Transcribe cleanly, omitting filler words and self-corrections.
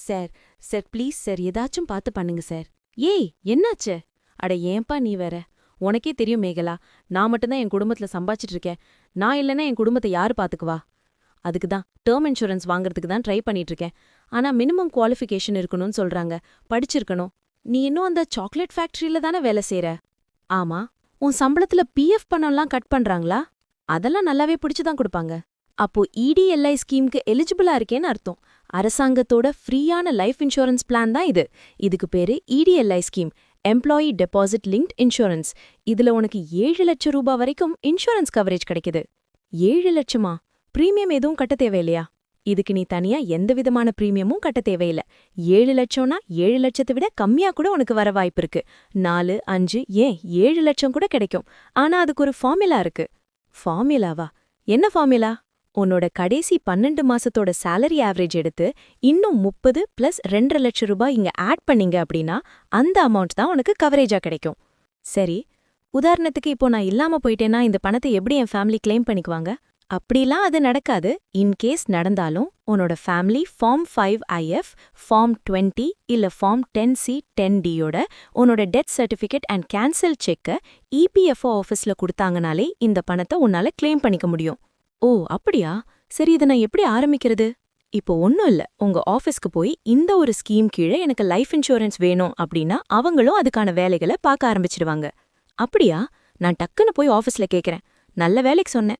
Sir sir please sir ஏதாச்சும் பார்த்து பண்ணுங்க சார். ஏய் என்னாச்சு? அட ஏன்பா நீ வேற? உனக்கே தெரியும் மேகலா, நான் மட்டும்தான் என் குடும்பத்துல சம்பாதிச்சிட்டு இருக்கேன். நான் இல்லைன்னா என் குடும்பத்தை யாரு பாத்துக்குவா? அதுக்கு தான் டேர்ம் இன்சூரன்ஸ் வாங்குறதுக்கு தான் ட்ரை பண்ணிட்டு இருக்கேன். ஆனா மினிமம் குவாலிஃபிகேஷன் இருக்கணும்னு சொல்றாங்க. படிச்சிருக்கணும். நீ இன்னும் அந்த சாக்லேட் ஃபேக்டரியில தானே வேலை செய்ற? ஆமா. உன் சம்பளத்துல பிஎஃப் பணம்லாம் கட் பண்றாங்களா? அதெல்லாம் நல்லாவே பிடிச்சுதான் கொடுப்பாங்க. அப்போ இடிஎல்ஐ ஸ்கீம்க்கு எலிஜிபிளா இருக்கேன்னு அர்த்தம். அரசாங்கத்தோட ஃப்ரீயான லைஃப் இன்சூரன்ஸ் பிளான் தான் இது. இதுக்கு பேரு EDLI scheme, employee deposit linked insurance. இதுல உனக்கு 7 லட்சம் வரைக்கும் இன்சூரன்ஸ் கவரேஜ் கிடைக்குது. 7 லட்சமா? பிரீமியம் எதுவும் கட்ட தேவையில்லையா? இதுக்கு நீ தனியா எந்த விதமான பிரீமியமும் கட்ட தேவையில்ல. 7 லட்சம்னா 7 லட்சத்தை விட கம்மியா கூட உனக்கு வர வாய்ப்பு இருக்கு. 4, 5 ஏன் 7 லட்சம் கூட கிடைக்கும். ஆனா அதுக்கு ஒரு ஃபார்முலா இருக்கு. ஃபார்முலாவா? என்ன ஃபார்முலா? உன்னோட கடைசி 12 மாசத்தோட சேலரி ஆவரேஜ் எடுத்து இன்னும் 30 + 2.5 லட்சம் இங்க ஆட் பண்ணீங்க அப்படின்னா அந்த அமௌண்ட் தான் உனக்கு கவரேஜா கிடைக்கும். சரி, உதாரணத்துக்கு இப்போ நான் இல்லாம போயிட்டேன்னா இந்த பணத்தை எப்படி என் ஃபேமிலி கிளைம் பண்ணிக்குவாங்க? அப்படிலாம் அது நடக்காது. இன்கேஸ் நடந்தாலும் உன்னோட ஃபேமிலி ஃபார்ம் 5IF, ஃபார்ம் 20 இல்ல ஃபார்ம் 10C 10Dயோட உன்னோட death certificate and cancel Chekka EPFO ஆஃபீஸ்ல கொடுத்தாங்கனாலே இந்த பணத்தை உன்னால கிளைம் பண்ணிக்க முடியும். ஓ அப்படியா? சரி, இதை நான் எப்படி ஆரம்பிக்கிறது? இப்போ ஒன்னும் இல்ல, உங்க ஆஃபீஸ்க்கு போய் இந்த ஒரு ஸ்கீம் கீழே எனக்கு லைஃப் இன்சூரன்ஸ் வேணும் அப்படின்னா அவங்களும் அதுக்கான வேலைகளை பார்க்க ஆரம்பிச்சிடுவாங்க. அப்படியா? நான் டக்குன்னு போய் ஆஃபீஸ்ல கேக்குறேன். நல்ல வேலைக்கு சொன்னேன்.